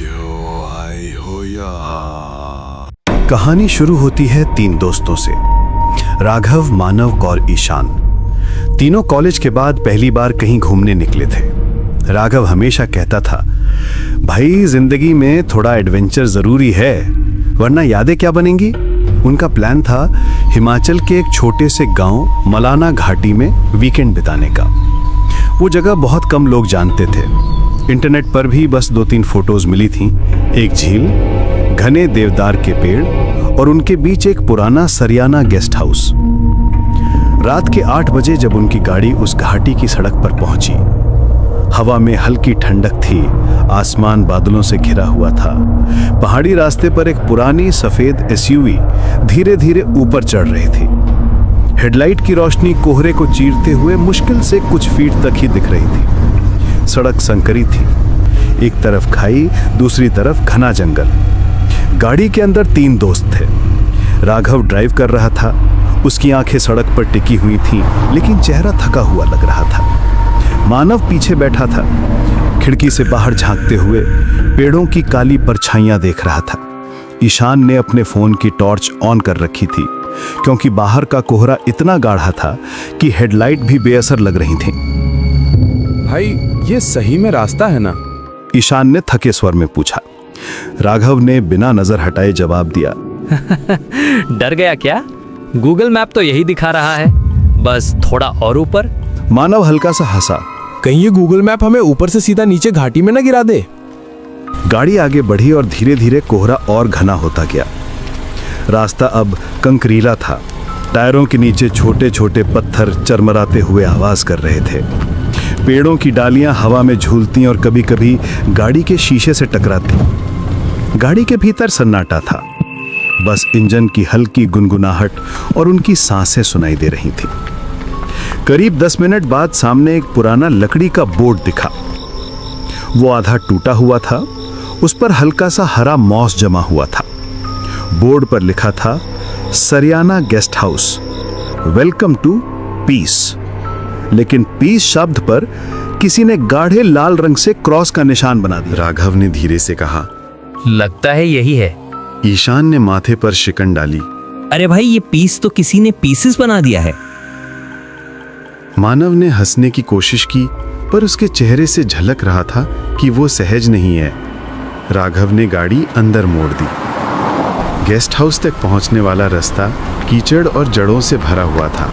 क्यों आई हो यहाँ? कहानी शुरू होती है 3 दोस्तों से, राघव, मानव और ईशान। तीनों कॉलेज के बाद पहली बार कहीं घूमने निकले थे। राघव हमेशा कहता था, भाई जिंदगी में थोड़ा एडवेंचर जरूरी है, वरना यादें क्या बनेंगी। उनका प्लान था हिमाचल के एक छोटे से गांव मलाना घाटी में वीकेंड बिताने का। वो जगह बहुत कम लोग जानते थे। इंटरनेट पर भी बस 2-3 फोटोज मिली थीं। एक झील, घने देवदार के पेड़ और उनके बीच एक पुराना सरियाना गेस्ट हाउस। रात के 8 बजे जब उनकी गाड़ी उस घाटी की सड़क पर पहुंची, हवा में हल्की ठंडक थी, आसमान बादलों से घिरा हुआ था। पहाड़ी रास्ते पर एक पुरानी सफेद एसयूवी धीरे धीरे ऊपर चढ़ रही थी। हेडलाइट की रोशनी कोहरे को चीरते हुए मुश्किल से कुछ फीट तक ही दिख रही थी। सड़क संकरी थी, एक तरफ खाई, दूसरी तरफ घना जंगल। गाड़ी के अंदर 3 दोस्त थे। राघव ड्राइव कर रहा था, उसकी आंखें सड़क पर टिकी हुई थीं, लेकिन चेहरा थका हुआ लग रहा था। मानव पीछे बैठा था, खिड़की से बाहर झांकते हुए पेड़ों की काली परछाइयां देख रहा था। ईशान ने अपने फोन की टॉर्च ऑन कर रखी थी, क्योंकि बाहर का कोहरा इतना गाढ़ा था कि हेडलाइट भी बेअसर लग रही थी। भाई, ये सही में रास्ता है ना? ईशान ने थके स्वर में पूछा। राघव ने बिना नजर हटाए जवाब दिया, डर गया क्या? गूगल मैप तो यही दिखा रहा है, बस थोड़ा और ऊपर। मानव हल्का सा हंसा। कहीं ये गूगल मैप हमें ऊपर से सीधा नीचे घाटी में न गिरा दे। गाड़ी आगे बढ़ी और धीरे धीरे कोहरा और घना होता गया। रास्ता अब कंकरीला था। टायरों के नीचे छोटे छोटे पत्थर चरमराते हुए आवाज कर रहे थे। पेड़ों की डालियां हवा में झूलती और कभी कभी गाड़ी के शीशे से टकराती। गाड़ी के भीतर सन्नाटा था, बस इंजन की हल्की गुनगुनाहट और उनकी सांसें सुनाई दे रही थी। करीब 10 मिनट बाद सामने एक पुराना लकड़ी का बोर्ड दिखा। वो आधा टूटा हुआ था, उस पर हल्का सा हरा मॉस जमा हुआ था। बोर्ड पर लिखा था, Sariyana guest house, welcome to peace. लेकिन पीस शब्द पर किसी ने गाढ़े लाल रंग से क्रॉस का निशान बना दिया। राघव ने धीरे से कहा, लगता है यही है। ईशान ने माथे पर शिकन डाली। अरे भाई, ये पीस तो किसी ने पीसेस बना दिया है। मानव ने हंसने की कोशिश की, पर उसके चेहरे से झलक रहा था कि वो सहज नहीं है। राघव ने गाड़ी अंदर मोड़ दी। गेस्ट हाउस तक पहुंचने वाला रास्ता कीचड़ और जड़ों से भरा हुआ था।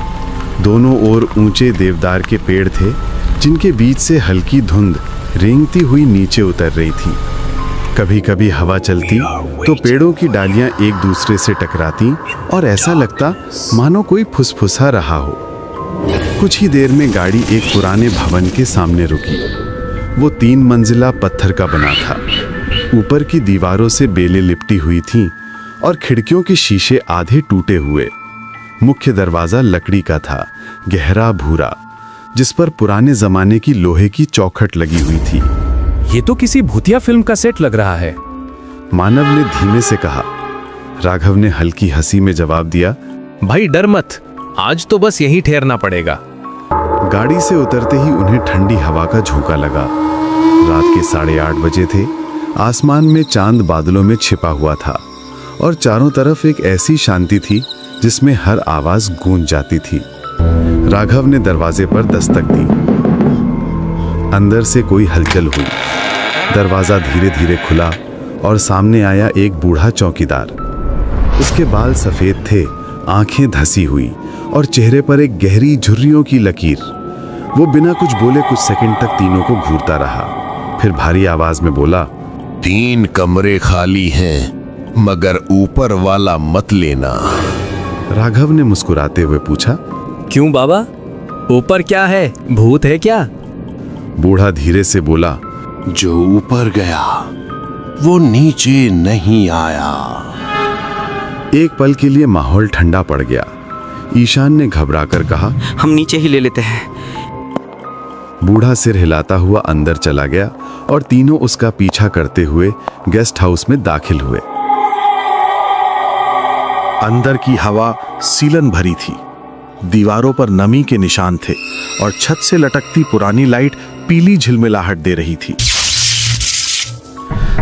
दोनों ओर ऊंचे देवदार के पेड़ थे, जिनके बीच से हल्की धुंध रेंगती हुई नीचे उतर रही थी। कभी कभी हवा चलती तो पेड़ों की डालियां एक दूसरे से टकराती और ऐसा लगता मानो कोई फुसफुसा रहा हो। कुछ ही देर में गाड़ी एक पुराने भवन के सामने रुकी। वो 3 मंजिला पत्थर का बना था। ऊपर की दीवारों से बेलें लिपटी हुई थीं और खिड़कियों के शीशे आधे टूटे हुए। मुख्य दरवाजा लकड़ी का था, गहरा भूरा, जिस पर पुराने जमाने की लोहे की चौखट लगी हुई थी। ये तो किसी भूतिया फिल्म का सेट लग रहा है। मानव ने धीमे से कहा। राघव ने हल्की हंसी में जवाब दिया, भाई डर मत, आज तो बस यहीं ठहरना पड़ेगा। गाड़ी से उतरते ही उन्हें ठंडी हवा का झोंका लगा। रात के 8:30 बजे थे। आसमान में चांद बादलों में छिपा हुआ था और चारों तरफ एक ऐसी शांति थी जिसमें हर आवाज गूंज जाती थी। राघव ने दरवाजे पर दस्तक दी। अंदर से कोई हलचल हुई। दरवाजा धीरे धीरे खुला और सामने आया एक बूढ़ा चौकीदार। उसके बाल सफेद थे, आंखें धसी हुई और चेहरे पर एक गहरी झुर्रियों की लकीर। वो बिना कुछ बोले कुछ सेकंड तक तीनों को घूरता रहा, फिर भारी आवाज में बोला, 3 कमरे खाली हैं, मगर ऊपर वाला मत लेना। राघव ने मुस्कुराते हुए पूछा, क्यों बाबा, ऊपर क्या है? भूत है क्या? बूढ़ा धीरे से बोला, जो ऊपर गया वो नीचे नहीं आया। एक पल के लिए माहौल ठंडा पड़ गया। ईशान ने घबराकर कहा, हम नीचे ही ले लेते हैं। बूढ़ा सिर हिलाता हुआ अंदर चला गया और तीनों उसका पीछा करते हुए गेस्ट हाउस में दाखिल हुए। अंदर की हवा सीलन भरी थी। दीवारों पर नमी के निशान थे और छत से लटकती पुरानी लाइट पीली झिलमिलाहट दे रही थी।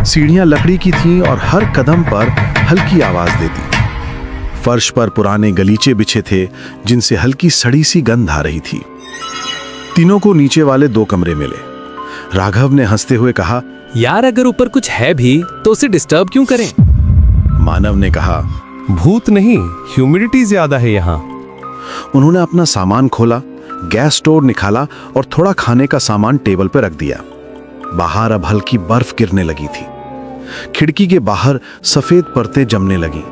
सीढ़ियां लकड़ी की थीं और हर कदम पर हल्की आवाज देती। फर्श पर पुराने गलीचे बिछे थे जिनसे हल्की सड़ी सी गंध आ रही थी। तीनों को नीचे वाले 2 कमरे मिले। राघव ने हंसते हुए कहा, यार अगर ऊपर कुछ है भी तो उसे डिस्टर्ब क्यों करें? मानव ने कहा, भूत नहीं, ह्यूमिडिटी ज्यादा है यहाँ। उन्होंने अपना सामान खोला, गैस स्टोव निकाला और थोड़ा खाने का सामान टेबल पर रख दिया। बाहर अब हल्की बर्फ गिरने लगी थी। खिड़की के बाहर सफेद परतें जमने लगी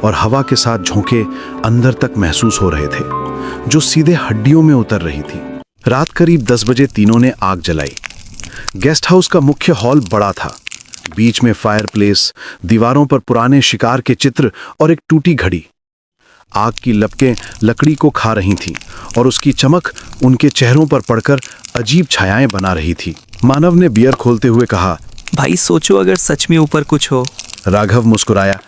और हवा के साथ झोंके अंदर तक महसूस हो रहे थे, जो सीधे हड्डियों में उतर रही थी। रात करीब 10 बजे तीनों ने आग जलाई। गेस्ट हाउस का मुख्य हॉल बड़ा था। बीच में फायरप्लेस, दीवारों पर पुराने शिकार के चित्र और एक टूटी घड़ी। आग की लपटें लकड़ी को खा रही थीं और उसकी चमक उनके चेहरों पर पड़कर अजीब छायाएं बना रही थी। मानव ने बियर खोलते हुए कहा, भाई सोचो अगर सच में ऊपर कुछ हो। राघव मुस्कुराया,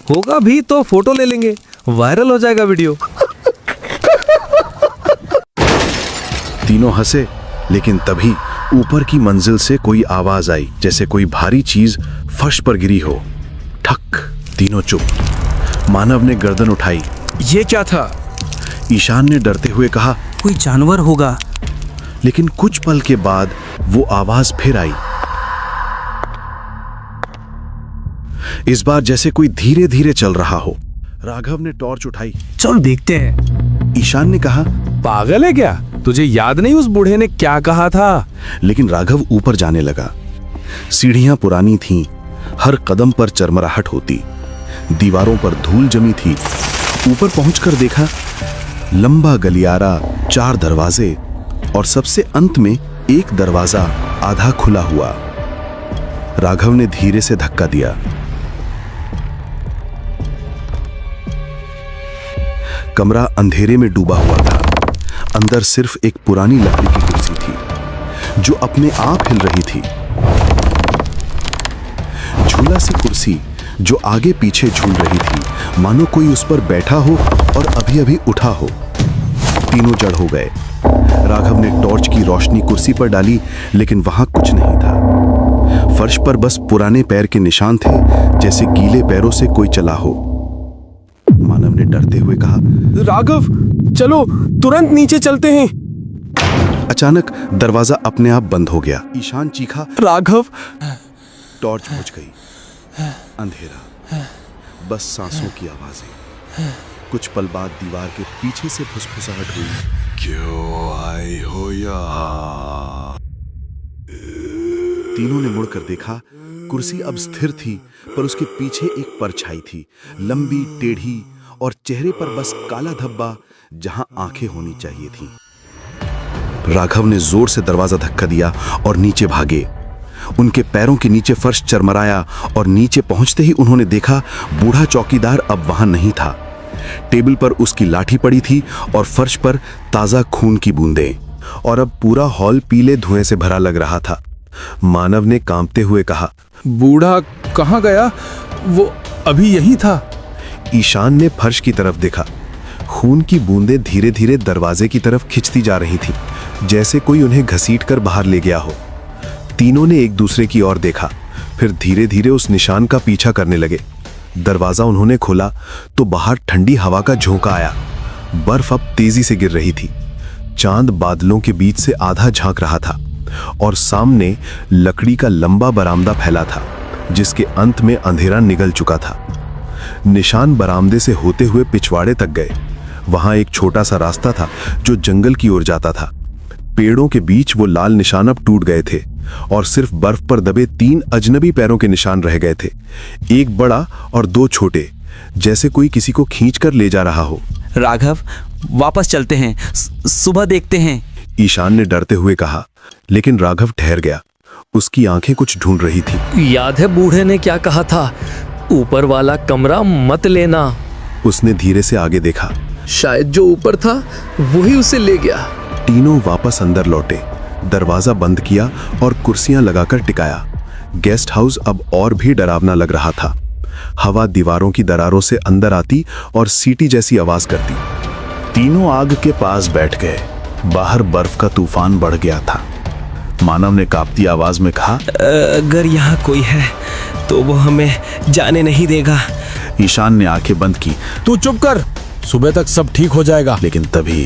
होगा भी तो फोटो ले लेंगे, वायरल हो जाएगा वीडियो। तीनों हंसे, लेकिन तभी ऊपर की मंजिल से कोई आवाज आई, जैसे कोई भारी चीज फर्श पर गिरी हो। ठक। तीनों चुप। मानव ने गर्दन उठाई। ये क्या था? ईशान ने डरते हुए कहा, कोई जानवर होगा। लेकिन कुछ पल के बाद वो आवाज फिर आई। इस बार जैसे कोई धीरे धीरे चल रहा हो। राघव ने टॉर्च उठाई। चल देखते हैं। ईशान ने कहा, पागल है क्या? तुझे याद नहीं उस बूढ़े ने क्या कहा था? लेकिन राघव ऊपर जाने लगा। सीढ़ियां पुरानी थीं, हर कदम पर चरमराहट होती, दीवारों पर धूल जमी थी। ऊपर पहुंचकर देखा, लंबा गलियारा, 4 दरवाजे और सबसे अंत में एक दरवाजा आधा खुला हुआ। राघव ने धीरे से धक्का दिया। कमरा अंधेरे में डूबा हुआ था। अंदर सिर्फ एक पुरानी लकड़ी की कुर्सी थी जो अपने आप हिल रही थी। झूला सी कुर्सी जो आगे पीछे झूल रही थी, मानो कोई उस पर बैठा हो और अभी अभी उठा हो। तीनों जड़ हो गए। राघव ने टॉर्च की रोशनी कुर्सी पर डाली, लेकिन वहां कुछ नहीं था। फर्श पर बस पुराने पैर के निशान थे, जैसे गीले पैरों से कोई चला हो। मानव ने डरते हुए कहा, राघव चलो तुरंत नीचे चलते हैं। अचानक दरवाजा अपने आप बंद हो गया। ईशान चीखा, राघव। टॉर्च बुझ गई। अंधेरा, बस सांसों की आवाजें। कुछ पल बाद दीवार के पीछे से फुसफुसाहट हुई। क्यों आए हो यहाँ? तीनों ने मुड़कर देखा। कुर्सी अब स्थिर थी, पर उसके पीछे एक परछाई थी, लंबी, टेढ़ी और चेहरे पर बस काला धब्बा जहां आंखें होनी चाहिए थीं। राघव ने जोर से दरवाजा धक्का दिया और नीचे भागे। उनके पैरों के नीचे फर्श चरमराया और नीचे पहुंचते ही उन्होंने देखा, बूढ़ा चौकीदार अब वहां नहीं था। टेबल पर उसकी लाठी पड़ी थी और फर्श पर ताजा खून की बूंदें, और अब पूरा हॉल पीले धुएं से भरा लग रहा था। मानव ने कांपते हुए कहा, बूढ़ा कहाँ गया? वो अभी यही था। ईशान ने फर्श की तरफ देखा। खून की बूंदें धीरे धीरे दरवाजे की तरफ खिंचती जा रही थी, जैसे कोई उन्हें घसीटकर बाहर ले गया हो। तीनों ने एक दूसरे की ओर देखा, फिर धीरे धीरे उस निशान का पीछा करने लगे। दरवाजा उन्होंने खोला तो बाहर ठंडी हवा का झोंका आया। बर्फ अब तेजी से गिर रही थी। चांद बादलों के बीच से आधा झांक रहा था और सामने लकड़ी का लंबा बरामदा फैला था, जिसके अंत में अंधेरा निगल चुका था। निशान बरामदे से होते हुए पिछवाड़े तक गए। वहां एक छोटा सा रास्ता था जो जंगल की ओर जाता था। पेड़ों के बीच वो लाल निशान अब टूट गए थे और सिर्फ बर्फ पर दबे 3 अजनबी पैरों के निशान रह गए थे, एक बड़ा और 2 छोटे, जैसे कोई किसी को खींचकर ले जा रहा हो। राघव वापस चलते हैं, सुबह देखते हैं। ईशान ने डरते हुए कहा, लेकिन राघव ठहर गया। उसकी आंखें कुछ ढूंढ रही थी। याद है बूढ़े ने क्या कहा था? ऊपर वाला कमरा मत लेना। उसने धीरे से आगे देखा। शायद जो ऊपर था वही उसे ले गया। तीनों वापस अंदर लौटे, दरवाजा बंद किया और कुर्सियां लगाकर टिकाया। गेस्ट हाउस अब और भी डरावना लग रहा था। हवा दीवारों की दरारों से अंदर आती और सीटी जैसी आवाज करती। तीनों आग के पास बैठ गए। बाहर बर्फ का तूफान बढ़ गया था। मानव ने कांपती आवाज में कहा। अगर यहाँ कोई है तो वो हमें जाने नहीं देगा। ईशान ने आंखें बंद की, तू चुप कर, सुबह तक सब ठीक हो जाएगा। लेकिन तभी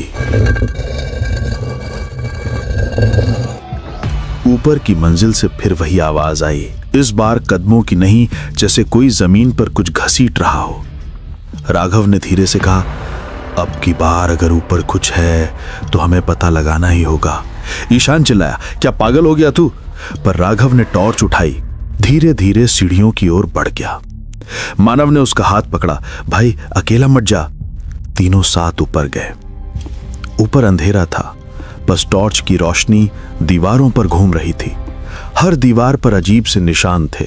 ऊपर की मंजिल से फिर वही आवाज आई। इस बार कदमों की नहीं, जैसे कोई जमीन पर कुछ घसीट रहा हो। राघव ने धीरे से कहा, अब की बार अगर ऊपर कुछ है तो हमें पता लगाना ही होगा। ईशान चिल्लाया, क्या पागल हो गया तू? पर राघव ने टॉर्च उठाई, धीरे धीरे सीढ़ियों की ओर बढ़ गया। मानव ने उसका हाथ पकड़ा, भाई अकेला मत जा। तीनों साथ ऊपर गए। ऊपर अंधेरा था, बस टॉर्च की रोशनी दीवारों पर घूम रही थी। हर दीवार पर अजीब से निशान थे।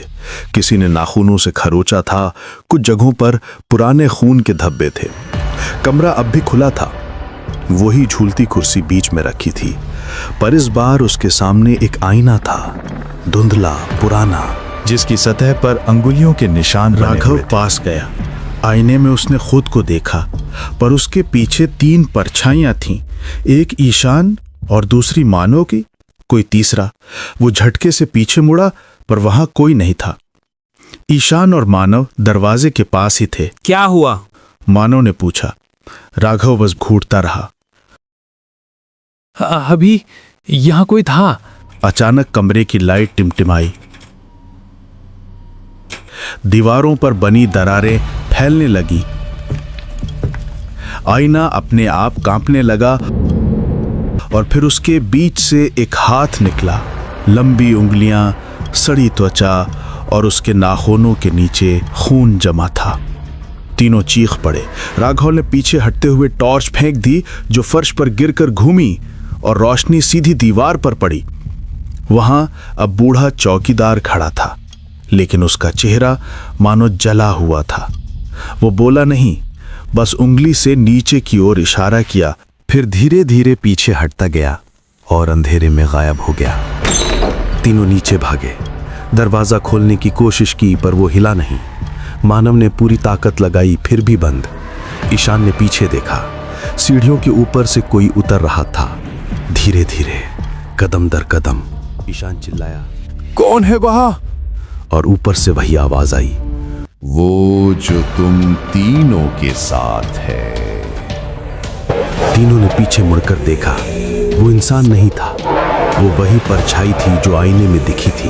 किसी ने नाखूनों से खरोचा था, कुछ जगहों पर पुराने खून के धब्बे थे। कमरा अब भी खुला था, वही झूलती कुर्सी बीच में रखी थी, पर इस बार उसके सामने एक आईना था, धुंधला पुराना, जिसकी सतह पर अंगुलियों के निशान बने राघव हुए थे। पास गया। आईने में उसने खुद को देखा, पर उसके पीछे 3 परछाइयां थीं, एक ईशान और दूसरी मानव की, कोई तीसरा। वो झटके से पीछे मुड़ा, पर वहां कोई नहीं था। ईशान और मानव दरवाजे के पास ही थे। क्या हुआ? मानव ने पूछा। राघव बस घूरता रहा। अभी यहाँ कोई था। अचानक कमरे की लाइट टिमटिमाई। दीवारों पर बनी दरारें फैलने लगी। आईना अपने आप कांपने लगा और फिर उसके बीच से एक हाथ निकला। लंबी उंगलियां, सड़ी त्वचा और उसके नाखूनों के नीचे खून जमा था। तीनों चीख पड़े। राघव ने पीछे हटते हुए टॉर्च फेंक दी, जो फर्श पर गिरकर घूमी और रोशनी सीधी दीवार पर पड़ी। वहां अब बूढ़ा चौकीदार खड़ा था, लेकिन उसका चेहरा मानो जला हुआ था। वो बोला नहीं, बस उंगली से नीचे की ओर इशारा किया, फिर धीरे धीरे पीछे हटता गया और अंधेरे में गायब हो गया। तीनों नीचे भागे, दरवाजा खोलने की कोशिश की, पर वो हिला नहीं। मानव ने पूरी ताकत लगाई, फिर भी बंद। ईशान ने पीछे देखा, सीढ़ियों के ऊपर से कोई उतर रहा था, धीरे धीरे, कदम दर कदम। ईशान चिल्लाया, कौन है वहां? और ऊपर से वही आवाज आई, वो जो तुम तीनों के साथ है। तीनों ने पीछे मुड़कर देखा। वो इंसान नहीं था, वो वही परछाई थी जो आईने में दिखी थी।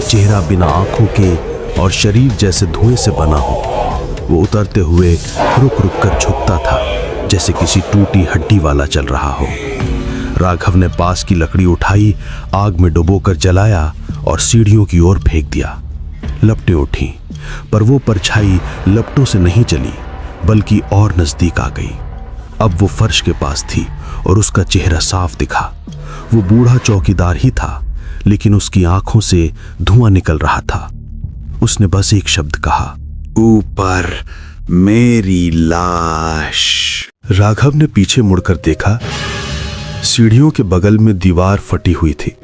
चेहरा बिना आंखों के और शरीर जैसे धुएं से बना हो। वो उतरते हुए रुक रुक कर झुकता था, जैसे किसी टूटी हड्डी वाला चल रहा हो। राघव ने पास की लकड़ी उठाई, आग में डुबोकर जलाया और सीढ़ियों की ओर फेंक दिया। लपटें उठी, पर वो परछाई लपटों से नहीं चली, बल्कि और नजदीक आ गई। अब वो फर्श के पास थी और उसका चेहरा साफ दिखा। वो बूढ़ा चौकीदार ही था, लेकिन उसकी आंखों से धुआं निकल रहा था। उसने बस एक शब्द कहा, ऊपर मेरी लाश। राघव ने पीछे मुड़कर देखा, सीढ़ियों के बगल में दीवार फटी हुई थी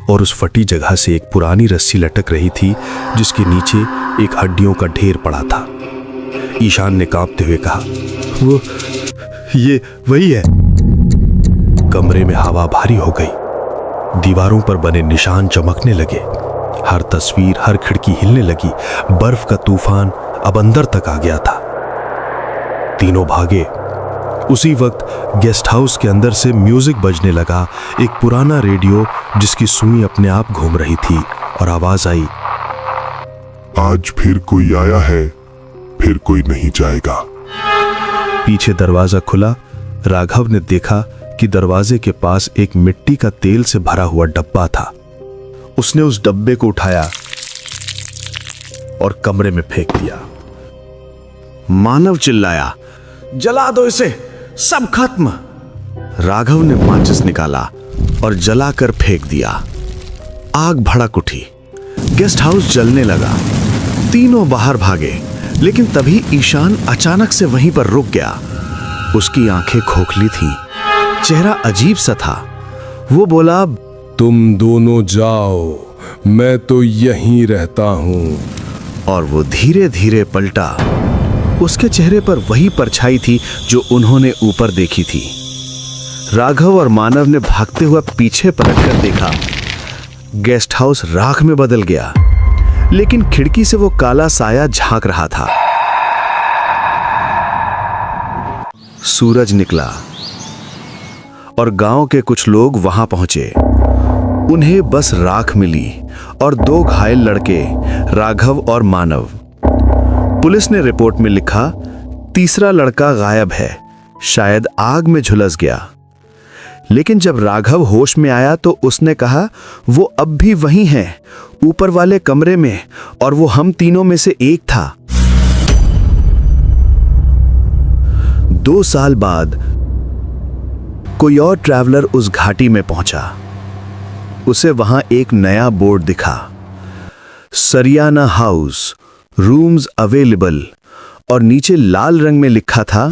और उस फटी जगह से एक पुरानी रस्सी लटक रही थी, जिसके नीचे एक हड्डियों का ढेर पड़ा था। ईशान ने कांपते हुए कहा, वो ये वही है। कमरे में हवा भारी हो गई। दीवारों पर बने निशान चमकने लगे। हर तस्वीर, हर खिड़की हिलने लगी। बर्फ का तूफान अब अंदर तक आ गया था। तीनों भागे। उसी वक्त गेस्ट हाउस के अंदर से म्यूजिक बजने लगा, एक पुराना रेडियो जिसकी सुई अपने आप घूम रही थी, और आवाज आई, आज फिर कोई आया है, फिर कोई नहीं जाएगा। पीछे दरवाजा खुला। राघव ने देखा कि दरवाजे के पास एक मिट्टी का तेल से भरा हुआ डब्बा था। उसने उस डब्बे को उठाया और कमरे में फेंक दिया। मानव चिल्लाया, जला दो इसे, सब खत्म। राघव ने माचिस निकाला और जलाकर फेंक दिया। आग भड़क उठी, गेस्ट हाउस जलने लगा। तीनों बाहर भागे, लेकिन तभी ईशान अचानक से वहीं पर रुक गया। उसकी आंखें खोखली थीं, चेहरा अजीब सा था। वो बोला, तुम दोनों जाओ, मैं तो यहीं रहता हूं। और वो धीरे धीरे पलटा। उसके चेहरे पर वही परछाई थी जो उन्होंने ऊपर देखी थी। राघव और मानव ने भागते हुए पीछे पलटकर देखा। गेस्ट हाउस राख में बदल गया, लेकिन खिड़की से वो काला साया झांक रहा था। सूरज निकला और गांव के कुछ लोग वहां पहुंचे। उन्हें बस राख मिली और 2 घायल लड़के, राघव और मानव। पुलिस ने रिपोर्ट में लिखा, तीसरा लड़का गायब है, शायद आग में झुलस गया। लेकिन जब राघव होश में आया तो उसने कहा वो अब भी वहीं है, ऊपर वाले कमरे में, और वो हम तीनों में से एक था। 2 साल बाद कोई और ट्रैवलर उस घाटी में पहुंचा। उसे वहां एक नया बोर्ड दिखा, सरियाना हाउस, रूम्स अवेलेबल, और नीचे लाल रंग में लिखा था,